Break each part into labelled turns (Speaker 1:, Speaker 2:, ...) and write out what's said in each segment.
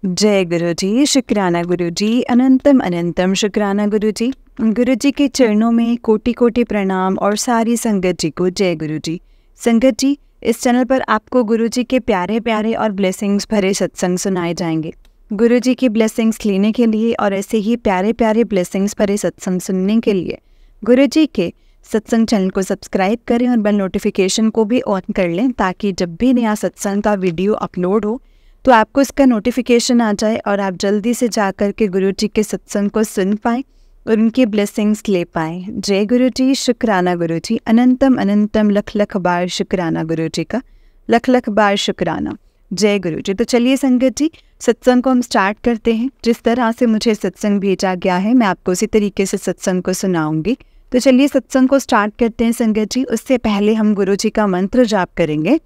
Speaker 1: जय गुरु जी, शुक्राना गुरु जी, अनंतम अनंतम शुक्राना गुरु जी। गुरु जी के चरणों में कोटि कोटि प्रणाम और सारी संगत जी को जय गुरु जी। संगत जी, इस चैनल पर आपको गुरु जी के प्यारे प्यारे और ब्लेसिंग्स भरे सत्संग सुनाए जाएंगे। गुरु जी की ब्लेसिंग्स लेने के लिए और ऐसे ही प्यारे प्यारे ब्लेसिंग्स भरे सत्संग सुनने के लिए गुरु जी के सत्संग चैनल को सब्सक्राइब करें और बेल नोटिफिकेशन को भी ऑन कर लें, ताकि जब भी नया सत्संग का वीडियो अपलोड हो तो आपको इसका नोटिफिकेशन आ जाए और आप जल्दी से जाकर के गुरु जी के सत्संग को सुन पाएं और उनकी ब्लेसिंग्स ले पाएं। जय गुरु जी, शुक्राना गुरु जी, अनंतम अनंतम लख लख बार शुक्राना गुरु जी का, लख लख बार शुक्राना। जय गुरु जी। तो चलिए संगत जी, सत्संग को हम स्टार्ट करते हैं। जिस तरह से मुझे सत्संग भेजा गया है मैं आपको उसी तरीके से सत्संग को सुनाऊंगी। तो चलिए सत्संग को स्टार्ट करते हैं संगत जी। उससे पहले हम गुरु जी का मंत्र जाप करेंगे।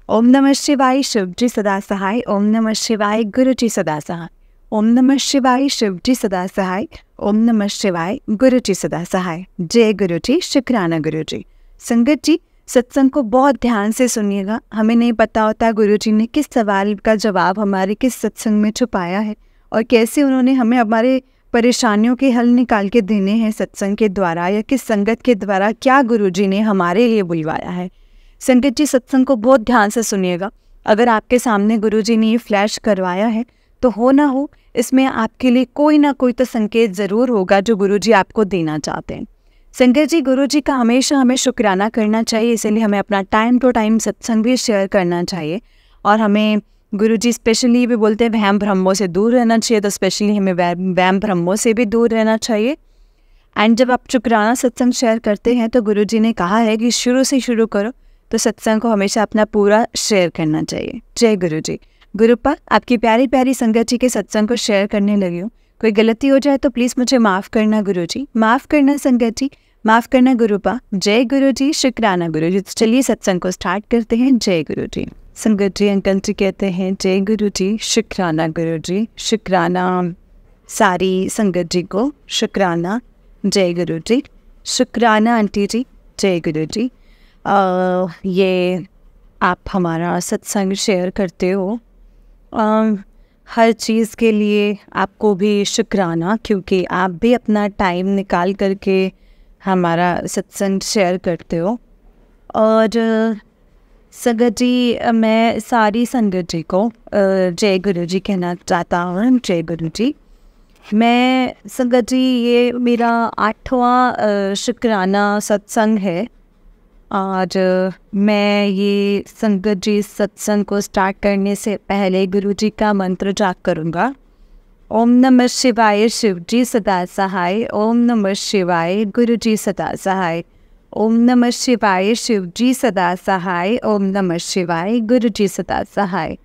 Speaker 1: ओम नमः शिवाय, शिव जी सदा सहाय। ओम नमः शिवाय, गुरु जी सदा सहाय। ओम नमः शिवाय, शिव जी सदा सहाय। ओम नमः शिवाय, गुरु जी सदा सहाय। जय गुरु जी, शुक्राना गुरु जी। संगत जी, सत्संग को बहुत ध्यान से सुनिएगा। हमें नहीं पता होता गुरु जी ने किस सवाल का जवाब हमारे किस सत्संग में छुपाया है और कैसे उन्होंने हमें हमारे परेशानियों के हल निकाल के देने हैं सत्संग के द्वारा, या किस संगत के द्वारा क्या गुरु जी ने हमारे लिए बुलवाया है। संगत जी, सत्संग को बहुत ध्यान से सुनिएगा। अगर आपके सामने गुरु जी ने ये फ्लैश करवाया है तो हो ना हो इसमें आपके लिए कोई ना कोई तो संकेत ज़रूर होगा जो गुरु जी आपको देना चाहते हैं। संगत जी, गुरु जी का हमेशा हमें शुक्राना करना चाहिए, इसीलिए हमें अपना टाइम टू टाइम सत्संग भी शेयर करना चाहिए। और हमें गुरु जी स्पेशली भी बोलते हैं वहम भ्रमों से दूर रहना चाहिए, तो स्पेशली हमें वहम भ्रमों से भी दूर रहना चाहिए। एंड जब आप शुक्राना सत्संग शेयर करते हैं तो गुरु जी ने कहा है कि शुरू से शुरू करो, तो सत्संग को हमेशा अपना पूरा शेयर करना चाहिए। जय गुरु जी। गुरुपा, आपकी प्यारी प्यारी संगत जी के सत्संग को शेयर करने लगी हूँ। कोई गलती हो जाए तो प्लीज़ मुझे माफ़ करना गुरु जी, माफ़ करना संगत जी, माफ़ करना गुरुपा। जय गुरु जी, शुक्राना गुरु जी। तो चलिए सत्संग को स्टार्ट करते हैं। जय गुरु जी। संगत जी, अंकल जी कहते हैं जय गुरु जी, शुक्राना गुरु जी, शुक्राना सारी संगत जी को, शुक्राना। जय गुरु जी, शुक्राना आंटी जी। जय गुरु जी। ये आप हमारा सत्संग शेयर करते हो, हर चीज़ के लिए आपको भी शुक्राना, क्योंकि आप भी अपना टाइम निकाल करके हमारा सत्संग शेयर करते हो। और संगत जी, मैं सारी संगत जी को जय गुरु जी कहना चाहता हूँ। जय गुरु जी। मैं संगत जी, ये मेरा 8वां शुक्राना सत्संग है। आज मैं ये संगत जी सत्संग को स्टार्ट करने से पहले गुरु जी का मंत्र जाप करूँगा। ओम नमः शिवाय, शिव जी सदा सहाय। ओम नमः शिवाय, गुरु जी सदा सहाय। ओम नमः शिवाय, शिव जी सदा सहाय। ओम नमः शिवाय, गुरु जी सदा सहाय।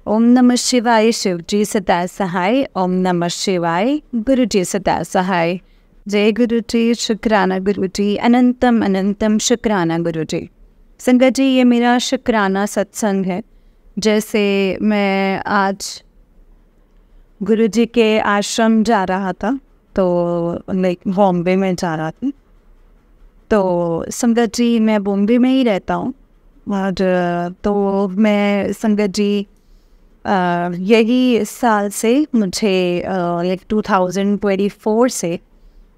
Speaker 1: ओम नमः शिवाय, शिव जी सदा सहाय। ओम नमः शिवाय, गुरु जी सदा सहाय। जय गुरु जी, शुक्राना गुरु जी, अनंतम अनंतम शुक्राना गुरु जी। संगत जी, ये मेरा शुक्राना सत्संग है। जैसे मैं आज गुरु जी के आश्रम जा रहा था, तो लाइक बॉम्बे में जा रहा थी, तो संगत जी मैं बॉम्बे में ही रहता हूँ। और तो मैं संगत जी यही इस साल से मुझे लाइक 2024 से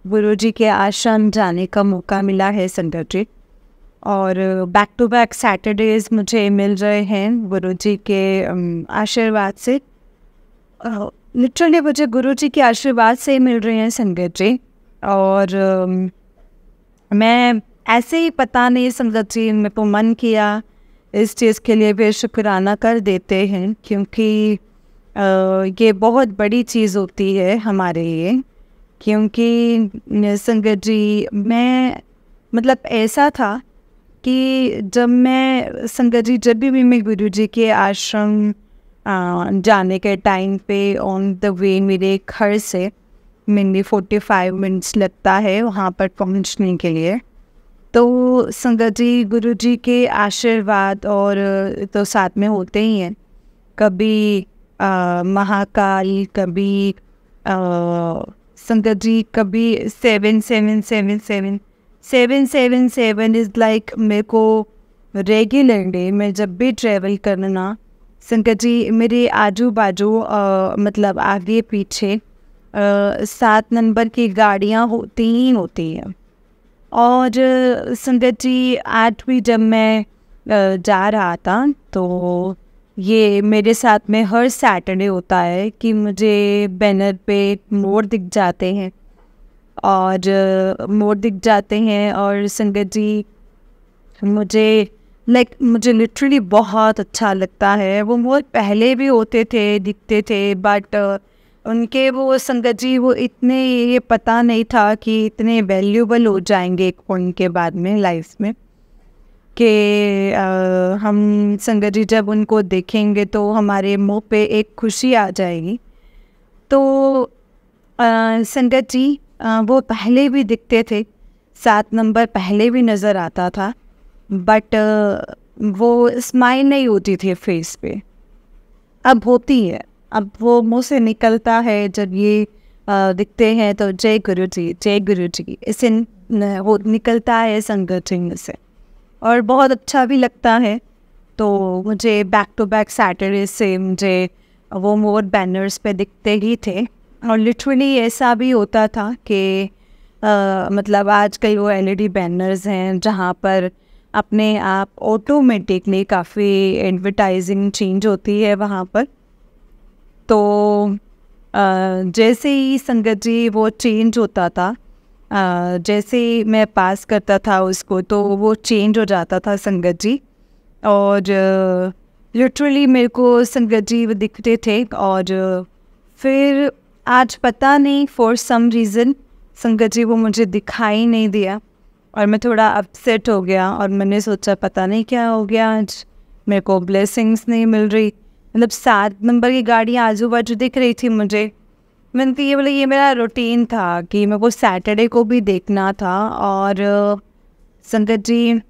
Speaker 1: गुरु जी के आश्रम जाने का मौका मिला है संगत जी। और बैक टू बैक सैटरडेज मुझे मिल रहे हैं गुरु जी के आशीर्वाद से। लिटरली मुझे गुरु जी के आशीर्वाद से मिल रहे हैं संगत जी। और मैं ऐसे ही पता नहीं संगत जी, मेरे को मन किया इस चीज़ के लिए भी शुक्राना कर देते हैं, क्योंकि ये बहुत बड़ी चीज़ होती है हमारे लिए। क्योंकि संगत जी, मैं मतलब ऐसा था कि जब मैं संगत जी, जब भी मैं गुरु जी के आश्रम जाने के टाइम पे ऑन द वे मेरे घर से मेनली 45 मिनट्स लगता है वहाँ पर पहुँचने के लिए, तो संगत जी गुरु जी के आशीर्वाद और तो साथ में होते ही हैं। कभी महाकाल, कभी संगत जी, कभी 777 इज़ लाइक मेरे को रेगुलरली, मैं जब भी ट्रैवल करना संगत जी, मेरे आजू बाजू मतलब आगे पीछे 7 नंबर की गाड़ियाँ होती ही होती हैं। और संगत जी, आज भी जब मैं जा रहा था तो ये मेरे साथ में हर सैटरडे होता है कि मुझे बैनर पे मोर दिख जाते हैं। और मोर दिख जाते हैं और संगत जी, मुझे लिटरली बहुत अच्छा लगता है। वो मोर पहले भी होते थे, दिखते थे, बट उनके वो संगत जी वो इतने, ये पता नहीं था कि इतने वैल्यूबल हो जाएंगे एक पॉइंट के बाद में लाइफ में, कि हम संगत जी जब उनको देखेंगे तो हमारे मुंह पे एक खुशी आ जाएगी। तो संगत जी, वो पहले भी दिखते थे, 7 नंबर पहले भी नज़र आता था, बट वो स्माइल नहीं होती थी फेस पे। अब होती है, अब वो मुंह से निकलता है जब ये दिखते हैं तो जय गुरु जी, जय गुरु जी, इसे वो निकलता है संगत जी में से, और बहुत अच्छा भी लगता है। तो मुझे बैक टू बैक सैटरडे से मुझे वो मोर बैनर्स पे दिखते ही थे। और लिटरली ऐसा भी होता था कि मतलब आजकल वो एलईडी बैनर्स हैं जहाँ पर अपने आप ऑटोमेटिकली काफ़ी एडवर्टाइजिंग चेंज होती है वहाँ पर। तो जैसे ही संगत जी वो चेंज होता था, जैसे ही मैं पास करता था उसको तो वो चेंज हो जाता था संगत जी। और लिटरली मेरे को संगत जी वो दिखते थे। और फिर आज पता नहीं फॉर सम रीज़न संगत जी वो मुझे दिखाई नहीं दिया, और मैं थोड़ा अपसेट हो गया। और मैंने सोचा पता नहीं क्या हो गया, आज मेरे को ब्लेसिंग्स नहीं मिल रही। मतलब 7 नंबर की गाड़ियाँ आजू बाजू दिख रही थी मुझे। मैंने तो ये मेरा रूटीन था कि मेरे को सैटरडे को भी देखना था। और संगत जी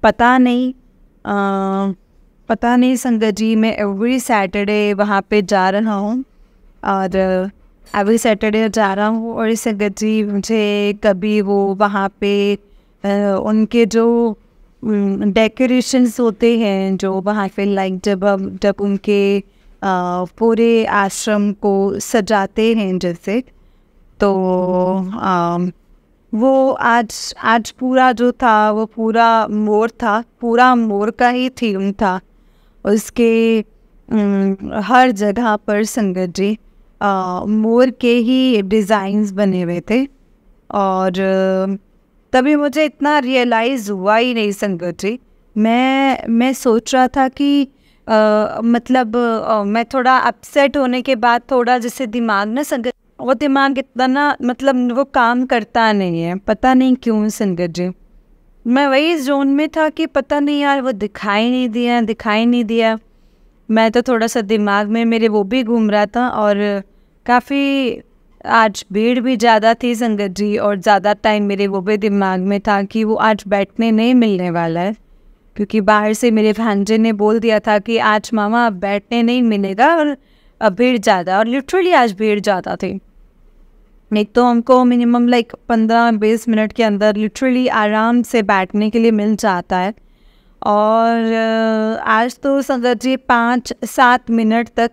Speaker 1: पता नहीं संगत जी, मैं एवरी सैटरडे वहाँ पे जा रहा हूँ, और एवरी सैटरडे जा रहा हूँ। और संगत जी मुझे कभी वो वहाँ पे उनके जो डेकोरेशंस होते हैं जो वहाँ पे, लाइक जब उनके पूरे आश्रम को सजाते हैं जैसे, तो वो आज पूरा जो था वो पूरा मोर था, पूरा मोर का ही थीम था। उसके हर जगह पर संगत जी मोर के ही डिज़ाइंस बने हुए थे। और तभी मुझे इतना रियलाइज़ हुआ ही नहीं संगत जी। मैं सोच रहा था कि मतलब मैं थोड़ा अपसेट होने के बाद थोड़ा जैसे दिमाग ना संगत, वो दिमाग इतना ना मतलब वो काम करता नहीं है, पता नहीं क्यों संगत जी। मैं वही जोन में था कि पता नहीं यार वो दिखाई नहीं दिया। मैं तो थोड़ा सा दिमाग में मेरे वो भी घूम रहा था। और काफ़ी आज भीड़ भी ज़्यादा थी संगत जी, और ज़्यादा टाइम मेरे वो भी दिमाग में था कि वो आज बैठने नहीं मिलने वाला है, क्योंकि बाहर से मेरे भांजे ने बोल दिया था कि आज मामा अब बैठने नहीं मिलेगा, और अब भीड़ ज़्यादा। और लिटरली आज भीड़ ज़्यादा थी। एक तो हमको मिनिमम लाइक 15-20 मिनट के अंदर लिटरली आराम से बैठने के लिए मिल जाता है। और आज तो संगत जी 5-7 मिनट तक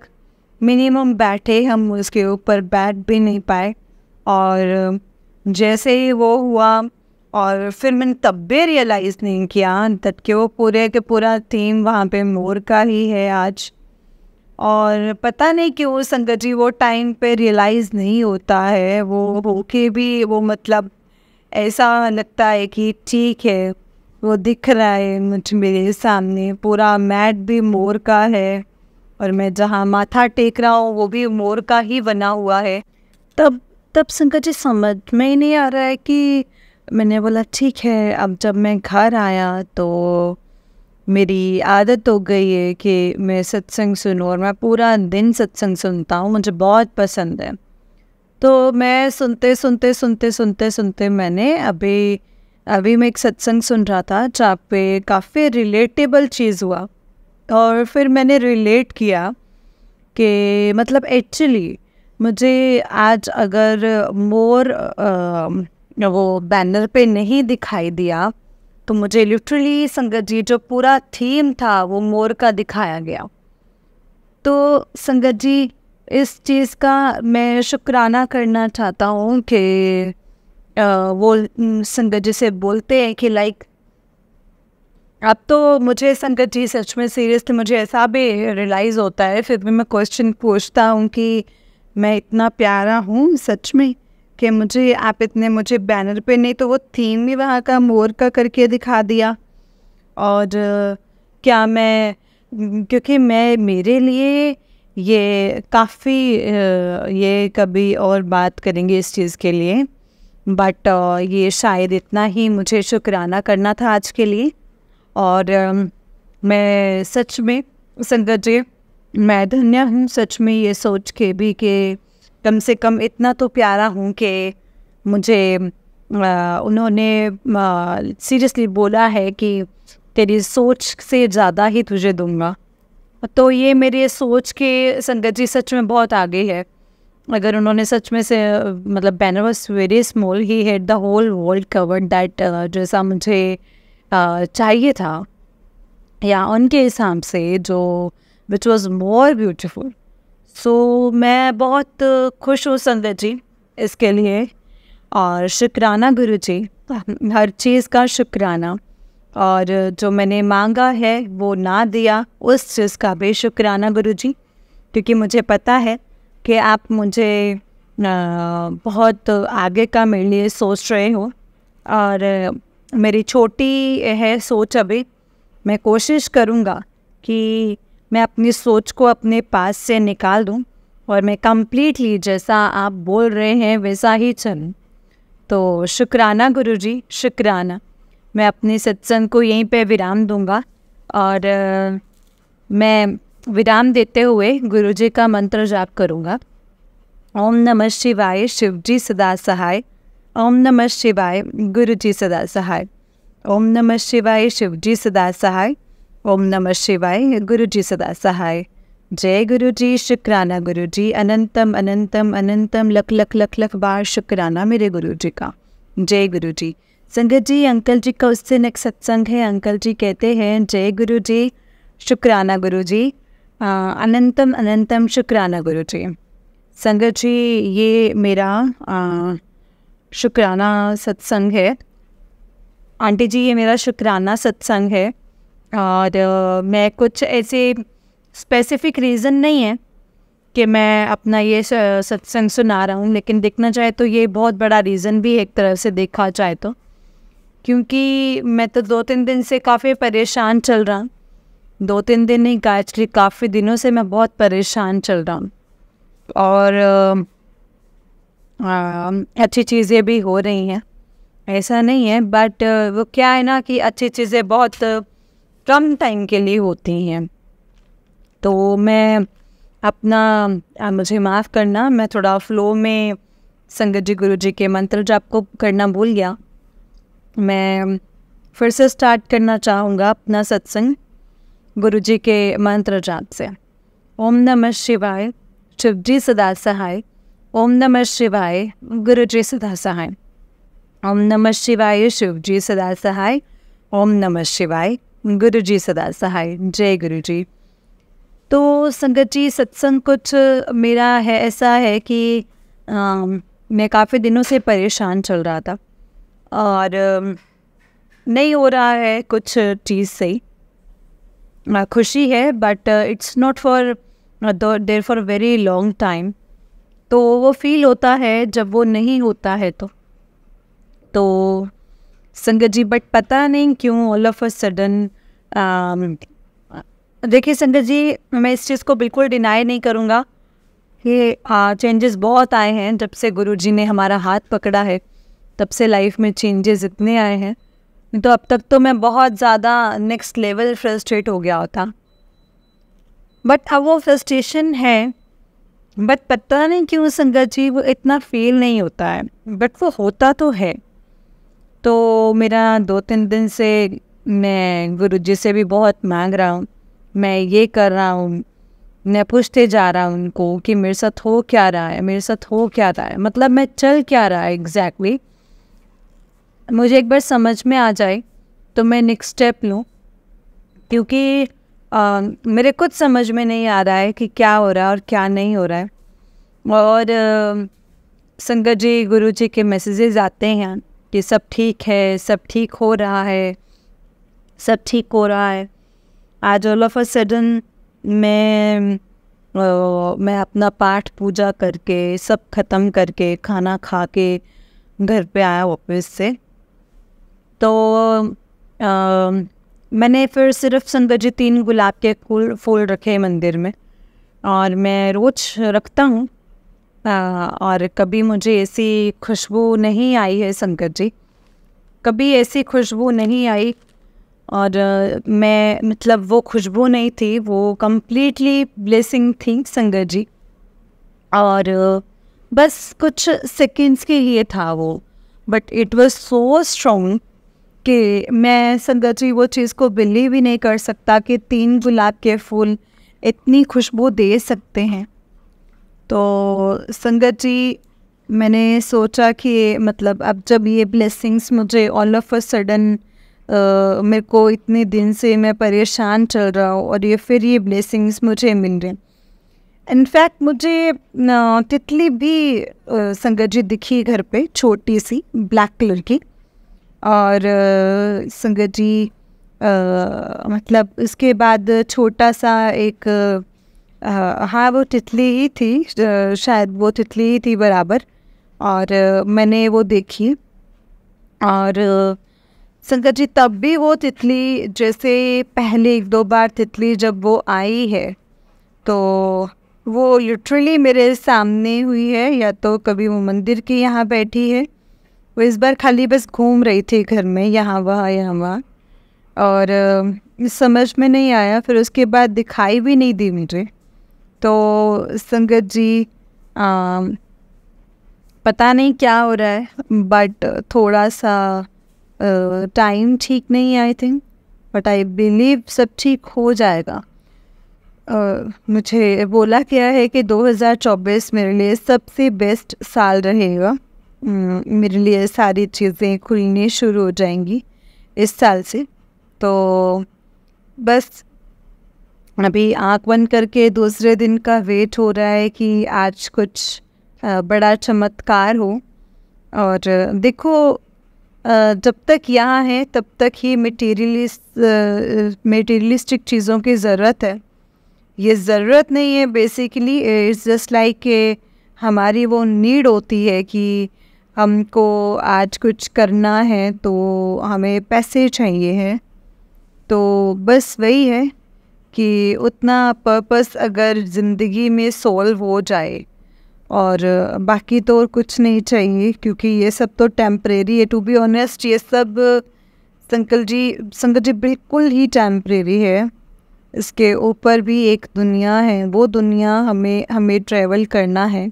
Speaker 1: मिनिमम बैठे, हम उसके ऊपर बैठ भी नहीं पाए। और जैसे ही वो हुआ, और फिर मैंने तब भी रियलाइज़ नहीं किया तब कि वो पूरे के पूरा थीम वहाँ पे मोर का ही है आज। और पता नहीं क्यों संगत जी वो टाइम पे रियलाइज़ नहीं होता है, वो होके भी वो मतलब ऐसा लगता है कि ठीक है वो दिख रहा है मेरे सामने, पूरा मैट भी मोर का है, और मैं जहाँ माथा टेक रहा हूँ वो भी मोर का ही बना हुआ है। तब संगत जी समझ में ही नहीं आ रहा है कि मैंने बोला ठीक है। अब जब मैं घर आया तो मेरी आदत हो गई है कि मैं सत्संग सुनूं, और मैं पूरा दिन सत्संग सुनता हूँ, मुझे बहुत पसंद है। तो मैं सुनते मैंने अभी मैं एक सत्संग सुन रहा था जहाँ पे काफ़ी रिलेटेबल चीज़ हुआ। और फिर मैंने रिलेट किया कि मतलब एक्चुअली मुझे आज अगर मोर वो बैनर पे नहीं दिखाई दिया तो मुझे लिटरली संगत जी जो पूरा थीम था वो मोर का दिखाया गया। तो संगत जी, इस चीज़ का मैं शुक्राना करना चाहता हूँ कि वो संगत जी से बोलते हैं कि लाइक, अब तो मुझे संगत जी सच में सीरियसली मुझे ऐसा भी रियलाइज़ होता है, फिर भी मैं क्वेश्चन पूछता हूँ कि मैं इतना प्यारा हूँ सच में कि मुझे आप इतने मुझे बैनर पे नहीं तो वो थीम भी वहाँ का मोर का करके दिखा दिया। और क्या मैं क्योंकि मैं मेरे लिए ये काफ़ी ये कभी और बात करेंगे इस चीज़ के लिए, बट ये शायद इतना ही मुझे शुक्राना करना था आज के लिए। और मैं सच में संगत जी, मैं धन्य हूँ सच में ये सोच के भी कि कम से कम इतना तो प्यारा हूँ कि मुझे उन्होंने सीरियसली बोला है कि तेरी सोच से ज़्यादा ही तुझे दूंगा। तो ये मेरी सोच के संगत जी सच में बहुत आगे है। अगर उन्होंने सच में से मतलब banner was very small, he had the whole world covered that, जैसा मुझे चाहिए था या उनके हिसाब से जो विच वॉज मोर ब्यूटिफुल। सो मैं बहुत खुश हूँ संगत जी इसके लिए। और शुक्राना गुरु जी, हर चीज़ का शुक्राना। और जो मैंने मांगा है वो ना दिया, उस चीज़ का भी शुक्राना गुरु जी, क्योंकि मुझे पता है कि आप मुझे बहुत आगे का मेरे लिए सोच रहे हो। और मेरी छोटी है सोच अभी, मैं कोशिश करूँगा कि मैं अपनी सोच को अपने पास से निकाल दूँ और मैं कम्प्लीटली जैसा आप बोल रहे हैं वैसा ही चलूँ। तो शुक्राना गुरु जी, शुक्राना। मैं अपने सत्संग को यहीं पे विराम दूंगा। और मैं विराम देते हुए गुरु जी का मंत्र जाप करूँगा। ओम नमः शिवाय, शिव जी सदा सहाय। ओम नमः शिवाय, गुरु जी सदा सहाय। ओम नमः शिवाय, शिव जी सदा सहाय। ओम नमः शिवाय, गुरु जी सदा सहाय। जय गुरु जी, शुक्राना गुरु जी, अनंतम अनंतम अनंतम लख लख लख लख बार शुक्राना मेरे गुरु जी का। जय गुरु जी। संगत जी, अंकल जी का उससे नेक्स्ट सत्संग है। अंकल जी कहते हैं जय गुरु जी, शुक्राना गुरु जी, अनंतम अनंतम शुक्राना गुरु जी। संगत जी, ये मेरा शुक्राना सत्संग है। आंटी जी, ये मेरा शुक्राना सत्संग है। और मैं कुछ ऐसे स्पेसिफिक रीज़न नहीं है कि मैं अपना ये सत्संग सुना रहा हूँ, लेकिन देखना चाहे तो ये बहुत बड़ा रीज़न भी एक तरह से देखा जाए तो, क्योंकि मैं तो 2-3 दिन से काफ़ी परेशान चल रहा हूँ। 2-3 दिन नहीं, एक्चुअली काफ़ी दिनों से मैं बहुत परेशान चल रहा हूँ। और अच्छी चीज़ें भी हो रही हैं, ऐसा नहीं है, बट वो क्या है ना कि अच्छी चीज़ें बहुत कम टाइम के लिए होती हैं। तो मैं अपना मुझे माफ़ करना, मैं थोड़ा फ्लो में संगत जी गुरु जी के मंत्र जाप को करना भूल गया। मैं फिर से स्टार्ट करना चाहूँगा अपना सत्संग गुरु जी के मंत्र जाप से। ओम नमः शिवाय, शिव जी सदा सहाय। ओम नमः शिवाय, गुरु जी सदा सहाय। ओम नमः शिवाय, शिव जी सदा सहाय। ओम नमः शिवाय, गुरु जी सदा सहाय। जय गुरु जी। तो संगत जी, सत्संग कुछ मेरा है ऐसा है कि मैं काफ़ी दिनों से परेशान चल रहा था और नहीं हो रहा है कुछ चीज़ से। खुशी है, but it's not for their for very long time. तो वो फील होता है जब वो नहीं होता है तो संगत जी, बट पता नहीं क्यों ऑल ऑफ अ सडन देखिए संगत जी, मैं इस चीज़ को बिल्कुल डिनाई नहीं करूँगा कि चेंजेस बहुत आए हैं जब से गुरुजी ने हमारा हाथ पकड़ा है, तब से लाइफ में चेंजेस इतने आए हैं। तो अब तक तो मैं बहुत ज़्यादा नेक्स्ट लेवल फ्रस्ट्रेट हो गया होता, बट अब वो फ्रस्ट्रेशन है, बट पता नहीं क्यों संगत जी वो इतना फील नहीं होता है, बट वो होता तो है। तो मेरा 2-3 दिन से मैं गुरुजी से भी बहुत मांग रहा हूँ, मैं ये कर रहा हूँ, मैं पूछते जा रहा हूँ उनको कि मेरे साथ हो क्या रहा है, मेरे साथ हो क्या रहा है, मतलब मैं चल क्या रहा है एग्जैक्टली, मुझे एक बार समझ में आ जाए तो मैं नेक्स्ट स्टेप लूँ। क्योंकि मेरे कुछ समझ में नहीं आ रहा है कि क्या हो रहा है और क्या नहीं हो रहा है। और संगत जी, गुरु जी के मैसेजेस आते हैं कि सब ठीक है, सब ठीक हो रहा है, सब ठीक हो रहा है। आज ऑल ऑफ अ सडन मैं अपना पाठ पूजा करके सब ख़त्म करके खाना खा के घर पे आया ऑफिस से। तो मैंने फिर सिर्फ संगत जी 3 गुलाब के फूल रखे मंदिर में, और मैं रोज़ रखता हूँ। और कभी मुझे ऐसी खुशबू नहीं आई है संगत जी, कभी ऐसी खुशबू नहीं आई। और मैं मतलब वो खुशबू नहीं थी, वो कम्प्लीटली ब्लेसिंग थी संगत जी। और बस कुछ सेकेंड्स के लिए था वो, but it was so strong कि मैं संगत जी वो चीज़ को बिलीव ही नहीं कर सकता कि 3 गुलाब के फूल इतनी खुशबू दे सकते हैं। तो संगत जी, मैंने सोचा कि मतलब अब जब ये ब्लेसिंग्स मुझे ऑल ऑफ अ सडन मेरे को इतने दिन से मैं परेशान चल रहा हूँ और ये ब्लेसिंग्स मुझे मिल रहे हैं। इनफैक्ट मुझे तितली भी संगत जी दिखी घर पे, छोटी सी ब्लैक कलर की। और संगत जी मतलब इसके बाद छोटा सा एक हाँ वो तितली ही थी, शायद वो तितली ही थी बराबर। और मैंने वो देखी। और संगत जी तब भी वो तितली, जैसे पहले 1-2 बार तितली जब वो आई है तो वो लिटरली मेरे सामने हुई है, या तो कभी वो मंदिर के यहाँ बैठी है। वो इस बार खाली बस घूम रही थी घर में, यहाँ वहाँ। और समझ में नहीं आया, फिर उसके बाद दिखाई भी नहीं दी मुझे। तो संगत जी पता नहीं क्या हो रहा है, बट थोड़ा सा टाइम ठीक नहीं I think, but I believe सब ठीक हो जाएगा। मुझे बोला गया है कि 2024 मेरे लिए सबसे बेस्ट साल रहेगा। मेरे लिए सारी चीज़ें खुलनी शुरू हो जाएंगी इस साल से। तो बस अभी आँख बंद करके दूसरे दिन का वेट हो रहा है कि आज कुछ बड़ा चमत्कार हो। और देखो, जब तक यहाँ है तब तक ही मटेरियलिस्टिक चीज़ों की ज़रूरत है। ये ज़रूरत नहीं है, बेसिकली इट्स जस्ट लाइक हमारी वो नीड होती है कि हमको आज कुछ करना है तो हमें पैसे चाहिए हैं। तो बस वही है कि उतना पर्पस अगर ज़िंदगी में सॉल्व हो जाए, और बाकी तो कुछ नहीं चाहिए, क्योंकि ये सब तो टेम्परेरी है। टू बी ऑनेस्ट ये सब संगत जी बिल्कुल ही टेम्परेरी है। इसके ऊपर भी एक दुनिया है, वो दुनिया हमें ट्रैवल करना है।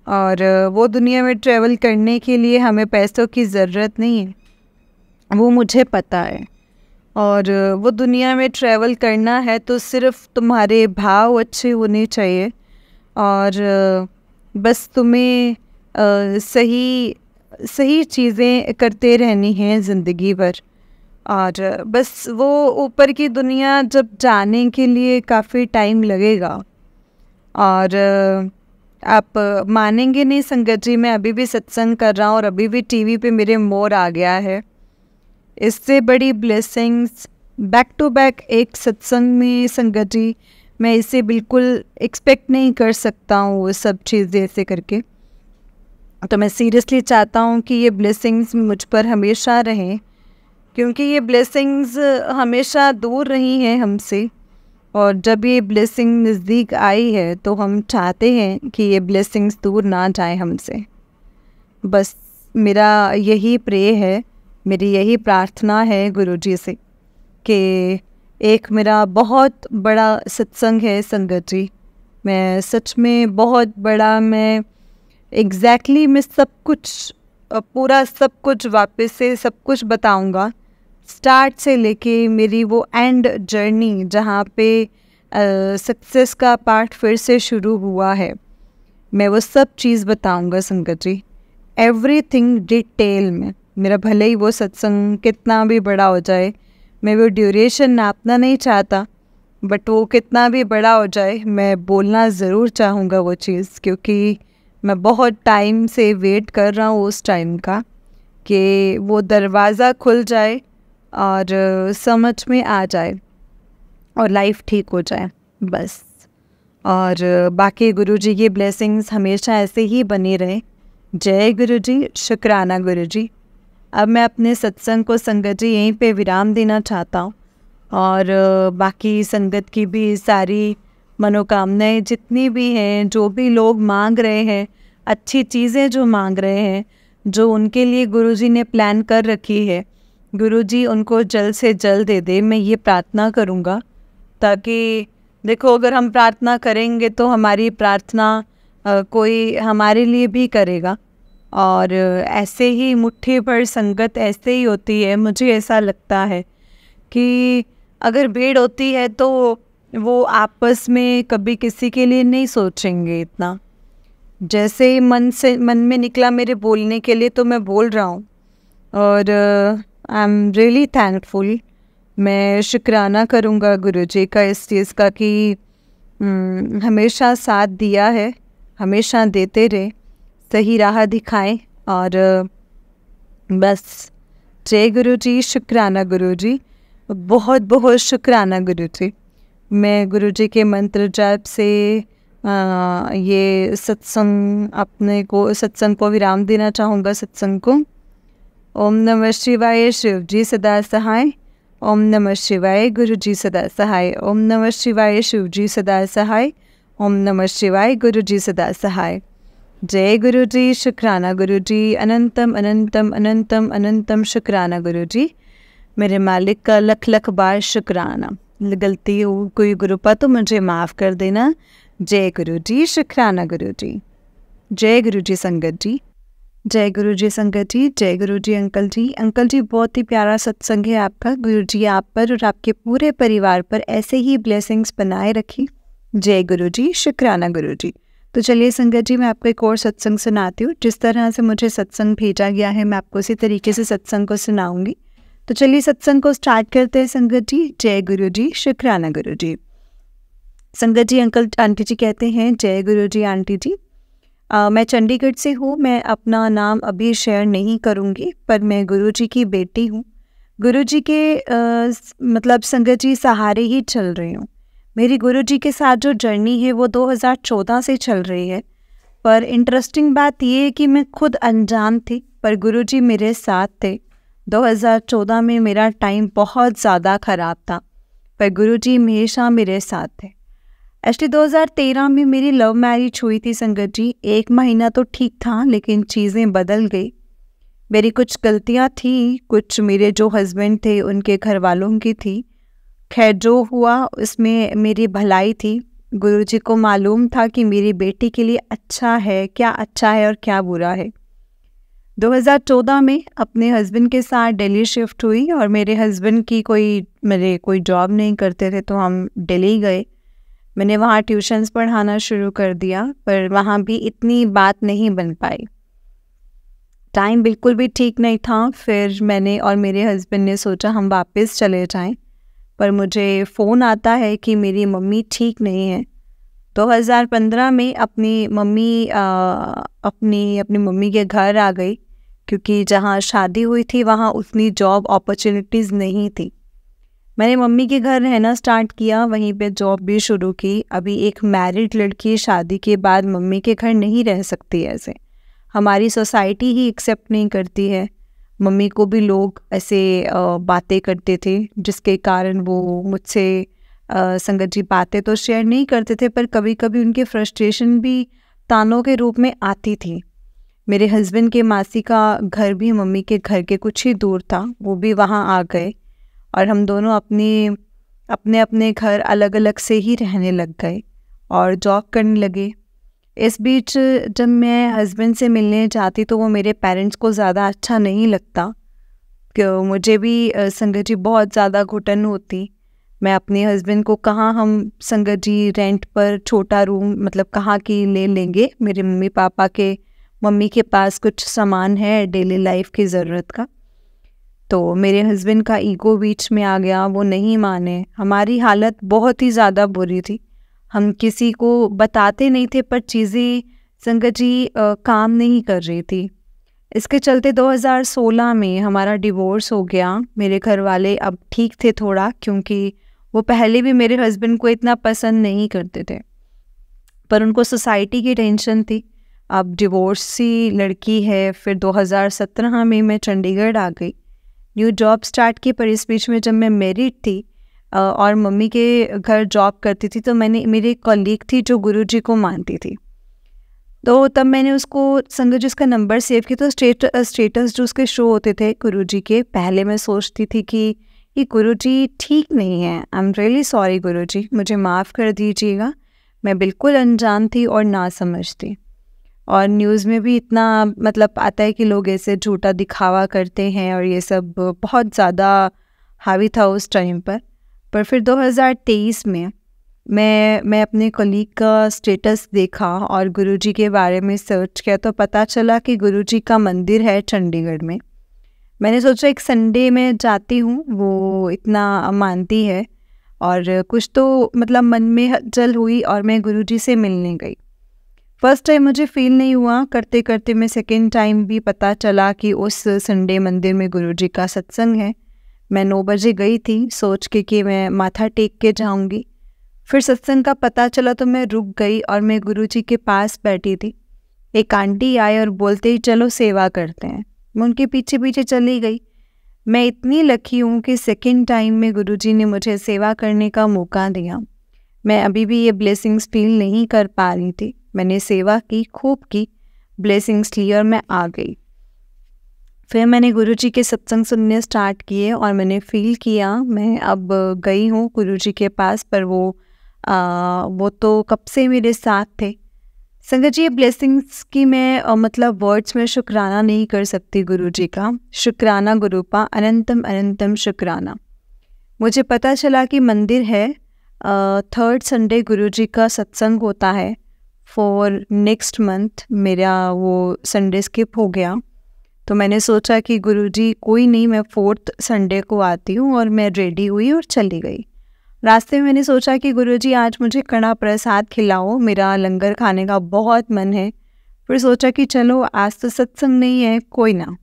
Speaker 1: और वो दुनिया में ट्रैवल करने के लिए हमें पैसों की ज़रूरत नहीं है, वो मुझे पता है। और वो दुनिया में ट्रैवल करना है तो सिर्फ तुम्हारे भाव अच्छे होने चाहिए, और बस तुम्हें सही चीज़ें करते रहनी हैं ज़िंदगी भर। और बस वो ऊपर की दुनिया जब जाने के लिए काफ़ी टाइम लगेगा। और आप मानेंगे नहीं संगत जी, मैं अभी भी सत्संग कर रहा हूँ और अभी भी टीवी पे मेरे मोर आ गया है। इससे बड़ी ब्लेसिंग्स बैक टू बैक एक सत्संग में संगत जी, मैं इसे बिल्कुल एक्सपेक्ट नहीं कर सकता हूँ वो सब चीज़ें ऐसे करके। तो मैं सीरियसली चाहता हूँ कि ये ब्लेसिंग्स मुझ पर हमेशा रहें, क्योंकि ये ब्लेसिंग्स हमेशा दूर रही हैं हमसे। और जब ये ब्लेसिंग नज़दीक आई है तो हम चाहते हैं कि ये ब्लेसिंग्स दूर ना जाए हमसे। बस मेरा यही प्रे है, मेरी यही प्रार्थना है गुरुजी से कि एक मेरा बहुत बड़ा सत्संग है संगत जी। मैं सच में बहुत बड़ा, मैं एग्जैक्टली मैं सब कुछ, पूरा सब कुछ वापस से सब कुछ बताऊंगा, स्टार्ट से लेके मेरी वो एंड जर्नी जहाँ पे सक्सेस का पार्ट फिर से शुरू हुआ है। मैं वो सब चीज़ बताऊंगा संगत जी, एवरीथिंग डिटेल में। मेरा भले ही वो सत्संग कितना भी बड़ा हो जाए, मैं वो ड्यूरेशन नापना नहीं चाहता, बट वो कितना भी बड़ा हो जाए मैं बोलना ज़रूर चाहूँगा वो चीज़, क्योंकि मैं बहुत टाइम से वेट कर रहा हूँ उस टाइम का कि वो दरवाज़ा खुल जाए और समझ में आ जाए और लाइफ ठीक हो जाए बस। और बाकी गुरुजी की ब्लेसिंग्स हमेशा ऐसे ही बनी रहे। जय गुरुजी, शुक्राना गुरुजी। अब मैं अपने सत्संग को संगत जी यहीं पे विराम देना चाहता हूँ और बाकी संगत की भी सारी मनोकामनाएं जितनी भी हैं, जो भी लोग मांग रहे हैं, अच्छी चीज़ें जो मांग रहे हैं, जो उनके लिए गुरुजी ने प्लान कर रखी है, गुरुजी उनको जल्द से जल्द दे दे। मैं ये प्रार्थना करूँगा, ताकि देखो अगर हम प्रार्थना करेंगे तो हमारी प्रार्थना कोई हमारे लिए भी करेगा। और ऐसे ही मुट्ठी भर संगत ऐसे ही होती है। मुझे ऐसा लगता है कि अगर भीड़ होती है तो वो आपस में कभी किसी के लिए नहीं सोचेंगे इतना। जैसे ही मन में निकला मेरे बोलने के लिए तो मैं बोल रहा हूँ। और आई एम रियली थैंकफुल। मैं शुक्राना करूँगा गुरुजी का इस चीज़ का कि हमेशा साथ दिया है, हमेशा देते रहे, सही राह दिखाएं। और बस जय गुरुजी, शुक्राना गुरुजी, बहुत बहुत शुक्राना गुरुजी। मैं गुरुजी के मंत्र जाप से ये सत्संग को विराम देना चाहूँगा। सत्संग को ओम नमः शिवाय, शिव जी सदा सहाय। ओम नमः शिवाय, गुरुजी सदा सहाय। ओम नमः शिवाय, शिव जी सदा सहाय। ओम नमः शिवाय, गुरुजी सदा सहाय। जय गुरुजी, शुक्राना गुरुजी, अनंतम अनंतम अनंतम अनंतम शुक्राना गुरुजी। मेरे मालिक का लख लख बार शुक्राना। गलती हो कोई गुरुपा तो मुझे माफ़ कर देना। जय गुरुजी, शुक्राना गुरुजी। जय गुरुजी संगत जी। जय गुरुजी संगत जी। जय गुरुजी अंकल जी। अंकल जी बहुत ही प्यारा सत्संग है आपका। गुरुजी आप पर और आपके पूरे परिवार पर ऐसे ही ब्लेसिंग्स बनाए रखी। जय गुरुजी, शुक्राना गुरुजी। तो चलिए संगत जी, मैं आपको एक और सत्संग सुनाती हूँ। जिस तरह से मुझे सत्संग भेजा गया है मैं आपको उसी तरीके से सत्संग को सुनाऊंगी। तो चलिए सत्संग को स्टार्ट करते हैं संगत जी। जय गुरुजी, शुक्राना गुरुजी। संगत जी अंकल आंटी जी कहते हैं जय गुरुजी आंटी जी। मैं चंडीगढ़ से हूँ। मैं अपना नाम अभी शेयर नहीं करूँगी, पर मैं गुरुजी की बेटी हूँ। गुरुजी के मतलब संगत जी सहारे ही चल रही हूँ। मेरी गुरुजी के साथ जो जर्नी है वो 2014 से चल रही है। पर इंटरेस्टिंग बात ये है कि मैं खुद अनजान थी, पर गुरुजी मेरे साथ थे। 2014 में मेरा टाइम बहुत ज़्यादा ख़राब था, पर गुरुजी हमेशा मेरे साथ थे। एक्चुअली 2013 में मेरी लव मैरिज हुई थी संगत जी। 1 महीना तो ठीक था, लेकिन चीज़ें बदल गई। मेरी कुछ गलतियाँ थी, कुछ मेरे जो हस्बैंड थे उनके घर वालों की थी। खैर जो हुआ उसमें मेरी भलाई थी। गुरुजी को मालूम था कि मेरी बेटी के लिए अच्छा है, क्या अच्छा है और क्या बुरा है। 2014 में अपने हस्बैंड के साथ दिल्ली शिफ्ट हुई और मेरे हस्बैंड की कोई जॉब नहीं करते थे, तो हम दिल्ली गए। मैंने वहाँ ट्यूशन्स पढ़ाना शुरू कर दिया, पर वहाँ भी इतनी बात नहीं बन पाई। टाइम बिल्कुल भी ठीक नहीं था। फिर मैंने और मेरे हस्बैंड ने सोचा हम वापस चले जाएं, पर मुझे फ़ोन आता है कि मेरी मम्मी ठीक नहीं है। 2015 में अपनी मम्मी के घर आ गई, क्योंकि जहाँ शादी हुई थी वहाँ उतनी जॉब अपॉर्चुनिटीज़ नहीं थी। मैंने मम्मी के घर रहना स्टार्ट किया, वहीं पे जॉब भी शुरू की। अभी एक मैरिड लड़की शादी के बाद मम्मी के घर नहीं रह सकती ऐसे। हमारी सोसाइटी ही एक्सेप्ट नहीं करती है। मम्मी को भी लोग ऐसे बातें करते थे, जिसके कारण वो मुझसे संगत जी बातें तो शेयर नहीं करते थे, पर कभी कभी उनके फ्रस्ट्रेशन भी तानों के रूप में आती थी। मेरे हस्बैंड के मासी का घर भी मम्मी के घर के कुछ ही दूर था, वो भी वहाँ आ गए और हम दोनों अपने अपने घर अलग अलग से ही रहने लग गए और जॉब करने लगे। इस बीच जब मैं हस्बैंड से मिलने जाती तो वो मेरे पेरेंट्स को ज़्यादा अच्छा नहीं लगता, क्यों मुझे भी संगत जी बहुत ज़्यादा घुटन होती। मैं अपने हस्बैंड को कहाँ हम संगत जी रेंट पर छोटा रूम मतलब कहाँ की ले लेंगे। मेरे मम्मी के पास कुछ सामान है डेली लाइफ की ज़रूरत का। तो मेरे हस्बैंड का ईगो बीच में आ गया, वो नहीं माने। हमारी हालत बहुत ही ज़्यादा बुरी थी, हम किसी को बताते नहीं थे, पर चीज़ें संगत जी काम नहीं कर रही थी। इसके चलते 2016 में हमारा डिवोर्स हो गया। मेरे घर वाले अब ठीक थे थोड़ा, क्योंकि वो पहले भी मेरे हस्बैंड को इतना पसंद नहीं करते थे, पर उनको सोसाइटी की टेंशन थी। अब डिवोर्सी लड़की है। फिर 2017 में मैं चंडीगढ़ आ गई, न्यू जॉब स्टार्ट की। पर इस बीच में जब मैं मैरिड थी और मम्मी के घर जॉब करती थी, तो मेरी एक कॉलीग थी जो गुरुजी को मानती थी। तो तब मैंने उसको संगत जी उसका नंबर सेव किया। तो स्टेटस जो उसके शो होते थे गुरुजी के, पहले मैं सोचती थी कि ये गुरुजी ठीक नहीं है। आई एम रियली सॉरी गुरुजी, मुझे माफ़ कर दीजिएगा, मैं बिल्कुल अनजान थी और ना समझती। और न्यूज़ में भी इतना मतलब आता है कि लोग ऐसे झूठा दिखावा करते हैं, और ये सब बहुत ज़्यादा हावी था उस टाइम पर फिर 2023 में मैं अपने कलीग का स्टेटस देखा और गुरुजी के बारे में सर्च किया, तो पता चला कि गुरुजी का मंदिर है चंडीगढ़ में। मैंने सोचा एक संडे में जाती हूँ, वो इतना मानती है, और कुछ तो मतलब मन में हलचल हुई और मैं गुरुजी से मिलने गई। फर्स्ट टाइम मुझे फील नहीं हुआ, करते करते मैं सेकेंड टाइम भी पता चला कि उस संडे मंदिर में गुरुजी का सत्संग है। मैं 9 बजे गई थी सोच के कि मैं माथा टेक के जाऊंगी। फिर सत्संग का पता चला तो मैं रुक गई और मैं गुरुजी के पास बैठी थी। एक आंटी आए और बोलते ही चलो सेवा करते हैं। मैं उनके पीछे पीछे चली गई। मैं इतनी लकी हूँ कि सेकेंड टाइम में गुरुजी ने मुझे सेवा करने का मौका दिया। मैं अभी भी ये ब्लेसिंग्स फील नहीं कर पा रही थी। मैंने सेवा की, खूब की, ब्लेसिंग्स ली और मैं आ गई। फिर मैंने गुरुजी के सत्संग सुनने स्टार्ट किए और मैंने फील किया मैं अब गई हूँ गुरुजी के पास, पर वो तो कब से मेरे साथ थे। संगत जी, ये ब्लेसिंग्स की मैं मतलब वर्ड्स में शुक्राना नहीं कर सकती गुरुजी का। शुक्राना गुरुपा, अनंतम अनंतम शुक्राना। मुझे पता चला कि मंदिर है, 3rd संडे गुरुजी का सत्संग होता है फॉर नेक्स्ट मंथ। मेरा वो संडे स्किप हो गया, तो मैंने सोचा कि गुरुजी कोई नहीं, मैं 4th संडे को आती हूँ, और मैं रेडी हुई और चली गई। रास्ते में मैंने सोचा कि गुरुजी आज मुझे कड़ा प्रसाद खिलाओ, मेरा लंगर खाने का बहुत मन है। फिर सोचा कि चलो आज तो सत्संग नहीं है, कोई ना।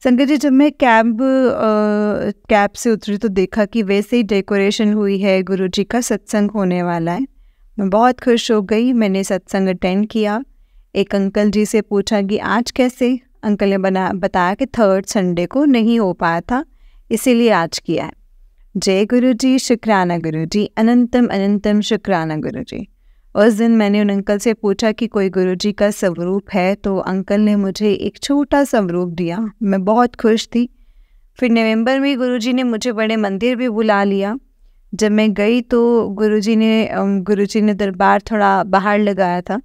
Speaker 1: संगत जी, जब मैं कैब से उतरी तो देखा कि वैसे ही डेकोरेशन हुई है, गुरुजी का सत्संग होने वाला है। मैं बहुत खुश हो गई। मैंने सत्संग अटेंड किया। एक अंकल जी से पूछा कि आज कैसे। अंकल ने बताया कि 3rd संडे को नहीं हो पाया था, इसीलिए आज किया है। जय गुरुजी, शुक्राना गुरुजी, अनंतम अनंतम शुक्राना गुरुजी। उस दिन मैंने उन अंकल से पूछा कि कोई गुरुजी का स्वरूप है, तो अंकल ने मुझे एक छोटा स्वरूप दिया। मैं बहुत खुश थी। फिर नवंबर में गुरुजी ने मुझे बड़े मंदिर भी बुला लिया। जब मैं गई तो गुरुजी ने दरबार थोड़ा बाहर लगाया था।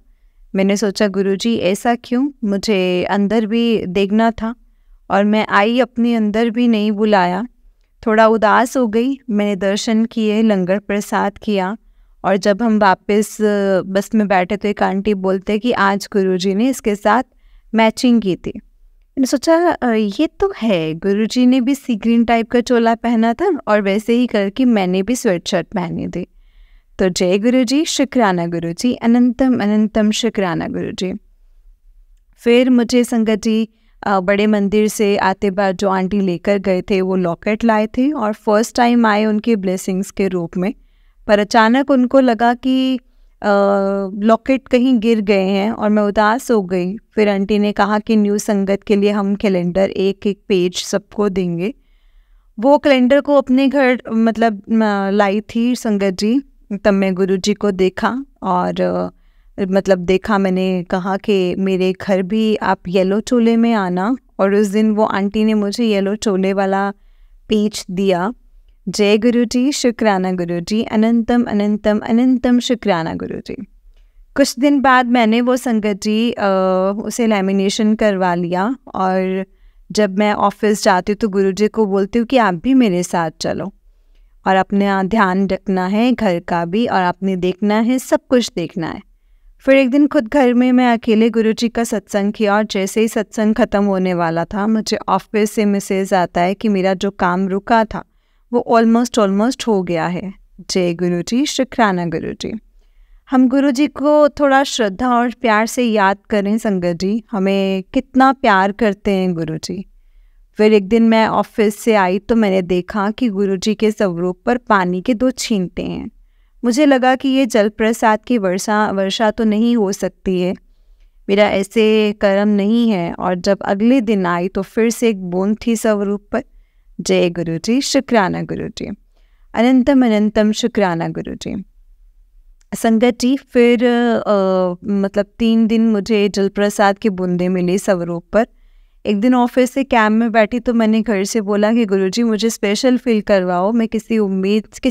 Speaker 1: मैंने सोचा गुरुजी ऐसा क्यों, मुझे अंदर भी देखना था, और मैं आई, अपने अंदर भी नहीं बुलाया। थोड़ा उदास हो गई। मैंने दर्शन किए, लंगर प्रसाद किया, और जब हम वापस बस में बैठे तो एक आंटी बोलते कि आज गुरुजी ने इसके साथ मैचिंग की थी। मैंने सोचा ये तो है, गुरुजी ने भी सी ग्रीन टाइप का चोला पहना था और वैसे ही करके मैंने भी स्वेट शर्ट पहनी थी। तो जय गुरुजी, शुक्राना गुरुजी, अनंतम अनंतम शुक्राना गुरुजी। फिर मुझे संगत जी बड़े मंदिर से आते बाद जो आंटी लेकर गए थे वो लॉकेट लाए थे, और फर्स्ट टाइम आए उनके ब्लेसिंग्स के रूप में। पर अचानक उनको लगा कि लॉकेट कहीं गिर गए हैं, और मैं उदास हो गई। फिर आंटी ने कहा कि न्यू संगत के लिए हम कैलेंडर एक एक पेज सबको देंगे। वो कैलेंडर को अपने घर मतलब लाई थी संगत जी। तब मैं गुरुजी को देखा, और मतलब देखा, मैंने कहा कि मेरे घर भी आप येलो चोले में आना, और उस दिन वो आंटी ने मुझे येलो चोले वाला पेज दिया। जय गुरुजी, शुक्राना गुरुजी, अनंतम अनंतम अनंतम शुक्राना गुरुजी। कुछ दिन बाद मैंने वो संगत जी उसे लैमिनेशन करवा लिया, और जब मैं ऑफिस जाती हूँ तो गुरुजी को बोलती हूँ कि आप भी मेरे साथ चलो, और अपना ध्यान रखना है घर का भी, और आपने देखना है, सब कुछ देखना है। फिर एक दिन खुद घर में मैं अकेले गुरुजी का सत्संग किया और जैसे ही सत्संग ख़त्म होने वाला था मुझे ऑफिस से मैसेज आता है कि मेरा जो काम रुका था वो ऑलमोस्ट हो गया है। जय गुरुजी, शुक्राना गुरुजी। हम गुरुजी को थोड़ा श्रद्धा और प्यार से याद करें संगत जी, हमें कितना प्यार करते हैं गुरुजी। फिर एक दिन मैं ऑफिस से आई तो मैंने देखा कि गुरुजी के स्वरूप पर पानी के 2 छींटे हैं। मुझे लगा कि ये जल प्रसाद की वर्षा तो नहीं हो सकती है, मेरा ऐसे कर्म नहीं है। और जब अगले दिन आई तो फिर से एक बूंद थी स्वरूप पर। जय गुरुजी, शुक्राना गुरुजी, अनंतम अनंतम शुक्राना गुरुजी। संगत जी, फिर मतलब 3 दिन मुझे जल प्रसाद की बूंदें मिली स्वरूप पर। एक दिन ऑफिस से कैब में बैठी तो मैंने घर से बोला कि गुरुजी मुझे स्पेशल फील करवाओ, मैं किसी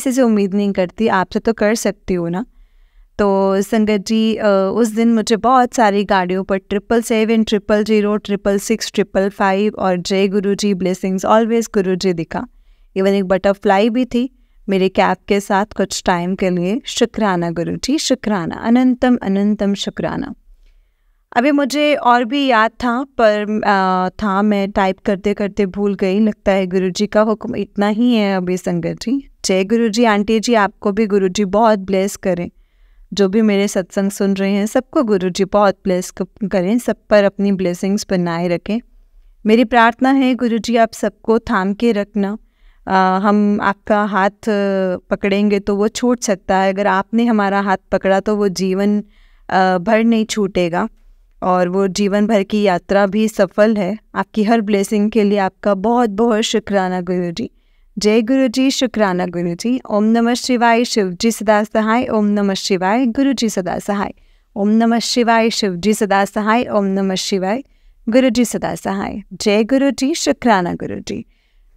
Speaker 1: से उम्मीद नहीं करती, आपसे तो कर सकती हूँ ना। तो संगत जी, उस दिन मुझे बहुत सारी गाड़ियों पर 777, 000, 666, 555 और जय गुरुजी, ब्लेसिंग्स ऑलवेज गुरुजी दिखा। इवन एक बटरफ्लाई भी थी मेरे कैब के साथ कुछ टाइम के लिए। शुक्राना गुरुजी, शुक्राना, अनंतम अनंतम शुक्राना। अभी मुझे और भी याद था पर मैं टाइप करते करते भूल गई। लगता है गुरुजी का हुक्म इतना ही है अभी संगत जी। जय गुरुजी। आंटी जी, आपको भी गुरुजी बहुत ब्लेस करें। जो भी मेरे सत्संग सुन रहे हैं सबको गुरुजी बहुत ब्लेस करें, सब पर अपनी ब्लेसिंग्स बनाए रखें। मेरी प्रार्थना है गुरुजी आप सबको थाम के रखना। हम आपका हाथ पकड़ेंगे तो वो छूट सकता है, अगर आपने हमारा हाथ पकड़ा तो वो जीवन भर नहीं छूटेगा और वो जीवन भर की यात्रा भी सफल है। आपकी हर ब्लेसिंग के लिए आपका बहुत बहुत शुक्राना गुरुजी। जय गुरुजी, शुक्राना गुरुजी। ओम नमः शिवाय, शिवजी सदा सहाय। ओम नमः शिवाय, गुरुजी सदा सहाय। ओम नमः शिवाय, शिवजी सदा सहाय। ओम नमः शिवाय, गुरुजी सदा सहाय। जय गुरुजी, शुक्राना गुरुजी।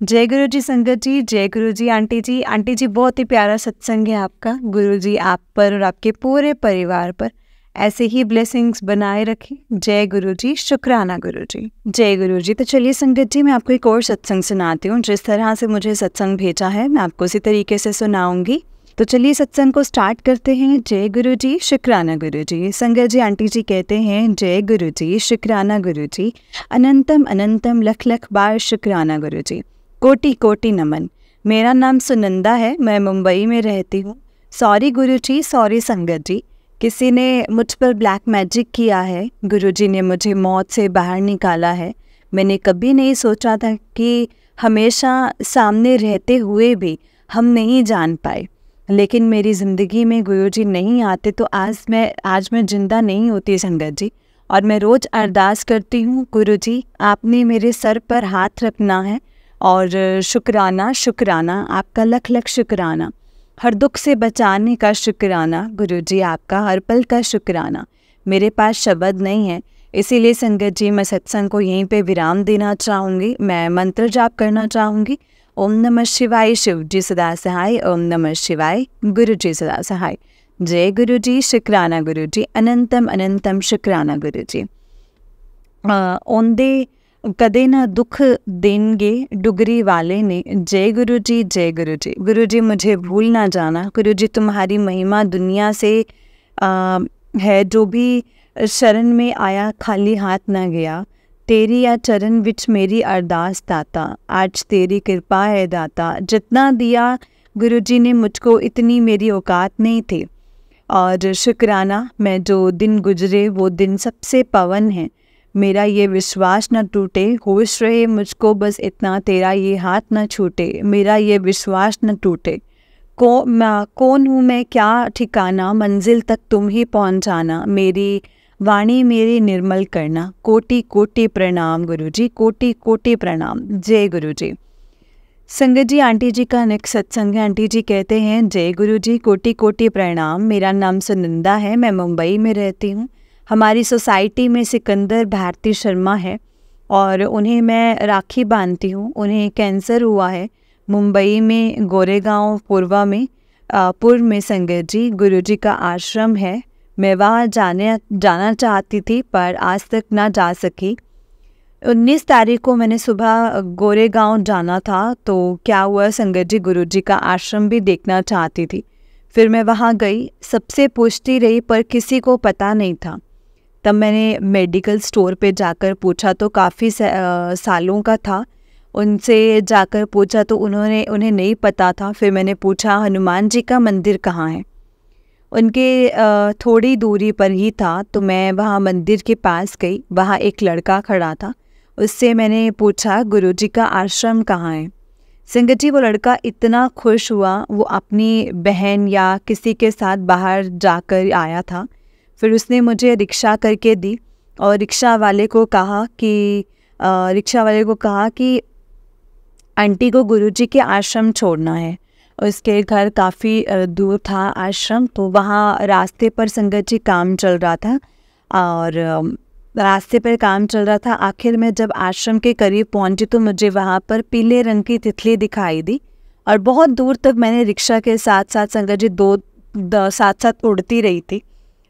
Speaker 1: जय गुरुजी संगत जी, जय गुरुजी आंटी जी। आंटी जी, बहुत ही प्यारा सत्संग है आपका। गुरुजी आप पर और आपके पूरे परिवार पर ऐसे ही ब्लेसिंग्स बनाए रखें। जय गुरुजी, शुक्राना गुरुजी। जय गुरुजी। तो चलिए संगत जी, मैं आपको एक और सत्संग सुनाती हूँ। जिस तरह से मुझे सत्संग भेजा है मैं आपको उसी तरीके से सुनाऊंगी। तो चलिए सत्संग को स्टार्ट करते हैं। जय गुरुजी, शुक्राना गुरुजी। संगत जी, आंटी जी कहते हैं जय गुरुजी, शुक्राना गुरुजी, अनंतम अनंतम लख लख बार शुक्राना गुरुजी, कोटि कोटि नमन। मेरा नाम सुनंदा है, मैं मुंबई में रहती हूँ। सॉरी गुरुजी, सॉरी संगत जी, किसी ने मुझ पर ब्लैक मैजिक किया है। गुरुजी ने मुझे मौत से बाहर निकाला है। मैंने कभी नहीं सोचा था कि हमेशा सामने रहते हुए भी हम नहीं जान पाए, लेकिन मेरी ज़िंदगी में गुरुजी नहीं आते तो आज मैं जिंदा नहीं होती संगत जी। और मैं रोज़ अरदास करती हूँ गुरुजी आपने मेरे सर पर हाथ रखना है और शुक्राना शुक्राना, आपका लख लख शुक्राना। हर दुख से बचाने का शुक्राना गुरुजी, आपका हर पल का शुक्राना। मेरे पास शब्द नहीं है, इसीलिए संगत जी मैं सत्संग को यहीं पे विराम देना चाहूँगी। मैं मंत्र जाप करना चाहूँगी। ओम नमः शिवाय, शिवजी सदा सहाय। ओम नमः शिवाय, गुरुजी सदा सहाय। जय गुरुजी, शुक्राना गुरुजी, अनंतम अनंतम शुक्राना गुरुजी। ओंदे कदे ना दुख देंगे डुगरी वाले ने। जय गुरुजी, जय गुरुजी। गुरुजी मुझे भूल ना जाना। गुरुजी तुम्हारी महिमा दुनिया से है, जो भी शरण में आया खाली हाथ ना गया। तेरी या चरण विच मेरी अरदास दाता, आज तेरी कृपा है दाता। जितना दिया गुरुजी ने मुझको इतनी मेरी औकात नहीं थी। और शुक्राना, मैं जो दिन गुजरे वो दिन सबसे पवन है। मेरा ये विश्वास न टूटे, होश रहे मुझको बस इतना, तेरा ये हाथ न छूटे। मेरा ये विश्वास न टूटे। कौन हूँ मैं, क्या ठिकाना, मंजिल तक तुम ही पहुँचाना। मेरी वाणी मेरी निर्मल करना। कोटि कोटि प्रणाम गुरुजी, कोटि कोटि प्रणाम। जय गुरुजी। संगत जी, आंटी जी का नेक्स्ट सत्संग है। आंटी जी कहते हैं जय गुरुजी, कोटि कोटि प्रणाम। मेरा नाम सुनंदा है, मैं मुंबई में रहती हूँ। हमारी सोसाइटी में सिकंदर भारती शर्मा है और उन्हें मैं राखी बांधती हूँ। उन्हें कैंसर हुआ है मुंबई में, गोरेगांव पूर्व में संगत जी गुरुजी का आश्रम है। मैं वहाँ जाना चाहती थी पर आज तक ना जा सकी। 19 तारीख को मैंने सुबह गोरेगांव जाना था, तो क्या हुआ संगत जी, गुरुजी का आश्रम भी देखना चाहती थी। फिर मैं वहाँ गई, सबसे पूछती रही पर किसी को पता नहीं था। तब मैंने मेडिकल स्टोर पे जाकर पूछा तो काफ़ी सालों का था। उनसे जाकर पूछा तो उन्हें नहीं पता था। फिर मैंने पूछा हनुमान जी का मंदिर कहाँ है। उनके थोड़ी दूरी पर ही था। तो मैं वहाँ मंदिर के पास गई, वहाँ एक लड़का खड़ा था। उससे मैंने पूछा गुरुजी का आश्रम कहाँ है। संगत जी वो लड़का इतना खुश हुआ, वो अपनी बहन या किसी के साथ बाहर जाकर आया था। फिर उसने मुझे रिक्शा करके दी और रिक्शा वाले को कहा कि आंटी को गुरुजी के आश्रम छोड़ना है। उसके घर काफ़ी दूर था आश्रम। तो वहाँ रास्ते पर संगत जी काम चल रहा था आखिर में जब आश्रम के करीब पहुँची तो मुझे वहाँ पर पीले रंग की तितली दिखाई दी और बहुत दूर तक मैंने रिक्शा के साथ साथ संगत जी साथ साथ उड़ती रही थी।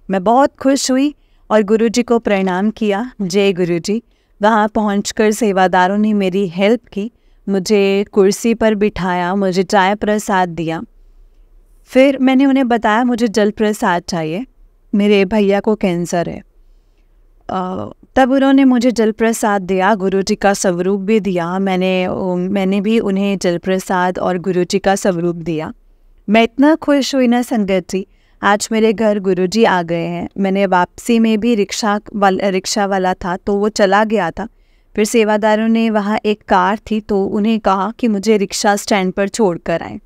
Speaker 1: मैं बहुत खुश हुई और गुरुजी को प्रणाम किया, जय गुरुजी। वहाँ पहुंचकर सेवादारों ने मेरी हेल्प की, मुझे कुर्सी पर बिठाया, मुझे चाय प्रसाद दिया। फिर मैंने उन्हें बताया मुझे जल प्रसाद चाहिए, मेरे भैया को कैंसर है। तब उन्होंने मुझे जल प्रसाद दिया, गुरुजी का स्वरूप भी दिया। मैंने भी उन्हें जल प्रसाद और गुरुजी का स्वरूप दिया। मैं इतना खुश हुई ना संगत जी, आज मेरे घर गुरुजी आ गए हैं। मैंने वापसी में भी रिक्शा वाला था तो वो चला गया था। फिर सेवादारों ने वहाँ एक कार थी तो उन्हें कहा कि मुझे रिक्शा स्टैंड पर छोड़ कर आएँ।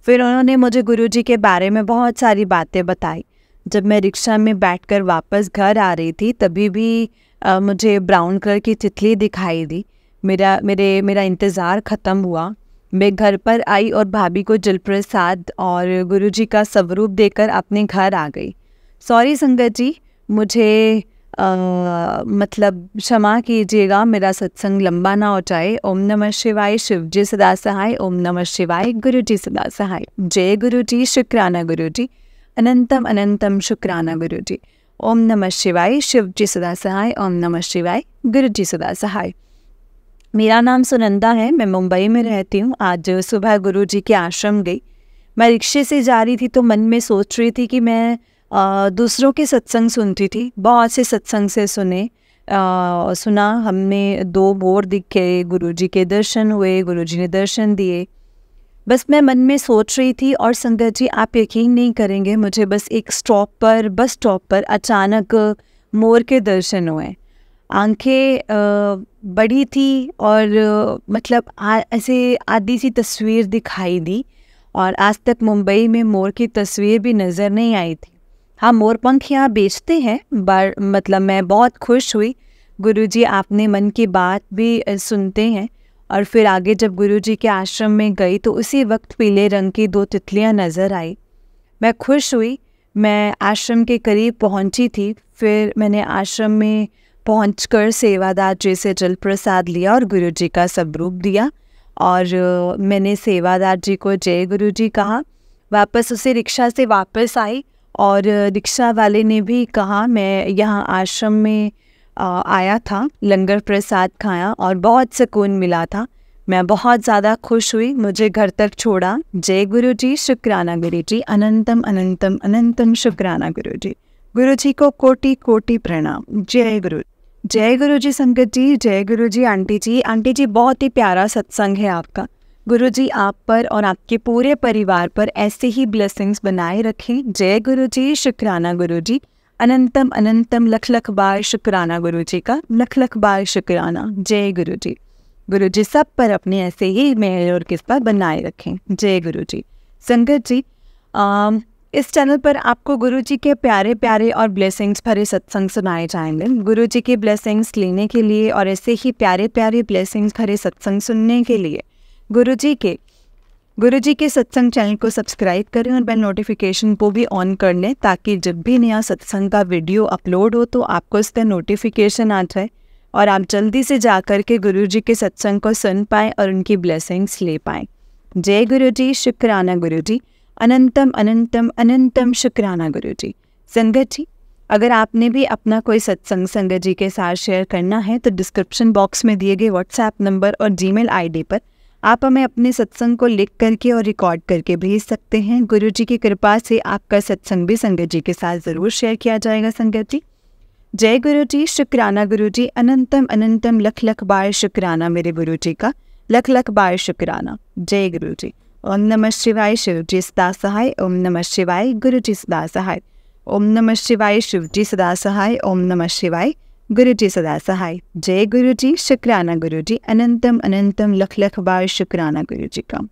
Speaker 1: फिर उन्होंने मुझे गुरुजी के बारे में बहुत सारी बातें बताई। जब मैं रिक्शा में बैठकर वापस घर आ रही थी तभी भी मुझे ब्राउन कलर की तितली दिखाई दी। मेरा इंतज़ार ख़त्म हुआ। मैं घर पर आई और भाभी को जल प्रसाद और गुरुजी का स्वरूप देकर अपने घर आ गई। सॉरी संगत जी, मुझे क्षमा कीजिएगा, मेरा सत्संग लंबा ना हो जाए। ओम नमः शिवाय, शिव जी सदा सहाय। ओम नमः शिवाय, गुरु जी सदा सहाय। जय गुरु जी, शुक्राना गुरु जी, अनंतम अनंतम शुक्राना गुरु जी। ओम नमः शिवाय, शिव जी सदा सहाय। ओम नमः शिवाय, गुरु जी सदा सहाय। मेरा नाम सुनंदा है, मैं मुंबई में रहती हूँ। आज सुबह गुरुजी के आश्रम गई। मैं रिक्शे से जा रही थी तो मन में सोच रही थी कि मैं दूसरों के सत्संग सुनती थी। बहुत से सत्संग से सुना हमने 2 मोर दिखे, गुरुजी के दर्शन हुए, गुरुजी ने दर्शन दिए। बस मैं मन में सोच रही थी और संगत जी आप यकीन नहीं करेंगे, मुझे बस एक बस स्टॉप पर अचानक मोर के दर्शन हुए। आंखें बड़ी थी और ऐसे आधी सी तस्वीर दिखाई दी और आज तक मुंबई में मोर की तस्वीर भी नज़र नहीं आई थी। हाँ, मोर पंख यहाँ बेचते हैं, मैं बहुत खुश हुई। गुरुजी आपने मन की बात भी सुनते हैं। और फिर आगे जब गुरुजी के आश्रम में गई तो उसी वक्त पीले रंग की 2 तितलियाँ नज़र आई। मैं खुश हुई। मैं आश्रम के करीब पहुँची थी। फिर मैंने आश्रम में पहुंचकर सेवादार जी से जल प्रसाद लिया और गुरुजी का स्वरूप दिया और मैंने सेवादार जी को जय गुरुजी कहा। वापस उसे रिक्शा से वापस आई और रिक्शा वाले ने भी कहा मैं यहाँ आश्रम में आया था, लंगर प्रसाद खाया और बहुत सुकून मिला था। मैं बहुत ज़्यादा खुश हुई, मुझे घर तक छोड़ा। जय गुरुजी, शुक्राना गुरुजी, अनंतम अनंतम अनंतम शुक्राना गुरुजी। गुरुजी को कोटि कोटि प्रणाम। जय गुरुजी संगत जी, जय गुरुजी आंटी जी बहुत ही प्यारा सत्संग है आपका। गुरुजी आप पर और आपके पूरे परिवार पर ऐसे ही ब्लेसिंग्स बनाए रखें। जय गुरुजी, शुक्राना गुरुजी, अनंतम अनंतम लख लख बार शुक्राना गुरुजी का, लख लख बार शुक्राना। जय गुरुजी। गुरुजी सब पर अपने ऐसे ही मेहर और कृपा बनाए रखें। जय गुरुजी। संगत जी इस चैनल पर आपको गुरुजी के प्यारे प्यारे और ब्लेसिंग्स भरे सत्संग सुनाए जाएंगे। गुरुजी के ब्लेसिंग्स लेने के लिए और ऐसे ही प्यारे प्यारे ब्लेसिंग्स भरे सत्संग सुनने के लिए गुरुजी के सत्संग चैनल को सब्सक्राइब करें और बेल नोटिफिकेशन को भी ऑन कर लें ताकि जब भी नया सत्संग का वीडियो अपलोड हो तो आपको इसका नोटिफिकेशन आ जाए और आप जल्दी से जाकर के गुरुजी के सत्संग को सुन पाएँ और उनकी ब्लेसिंग्स ले पाएँ। जय गुरुजी, शुक्राना गुरुजी, अनंतम अनंतम अनंतम शुक्राना गुरुजी। संगत जी अगर आपने भी अपना कोई सत्संग संगत जी के साथ शेयर करना है तो डिस्क्रिप्शन बॉक्स में दिए गए व्हाट्सएप नंबर और जीमेल आईडी पर आप हमें अपने सत्संग को लिख करके और रिकॉर्ड करके भेज सकते हैं। गुरु जी की कृपा से आपका सत्संग भी संगत जी के साथ ज़रूर शेयर किया जाएगा। संगत जी जय गुरु जी, शुक्राना गुरु जी, अनंतम अनंतम लख लख बार शुक्राना मेरे गुरु जी का, लख लख बार शुक्राना। जय गुरु जी। ओम नमः शिवाय, शिव जी सदा सहाय। ओम नमः शिवाय, गुरु जी सदा सहाय। ओम नमः शिवाय, शिव जी सदा सहाय। ओम नमः शिवाय, गुरु जी सदा सहाय। जय गुरु जी, शुक्राना गुरु जी, अनंतम अनंतम लख लख बार शुक्राना गुरु जी का।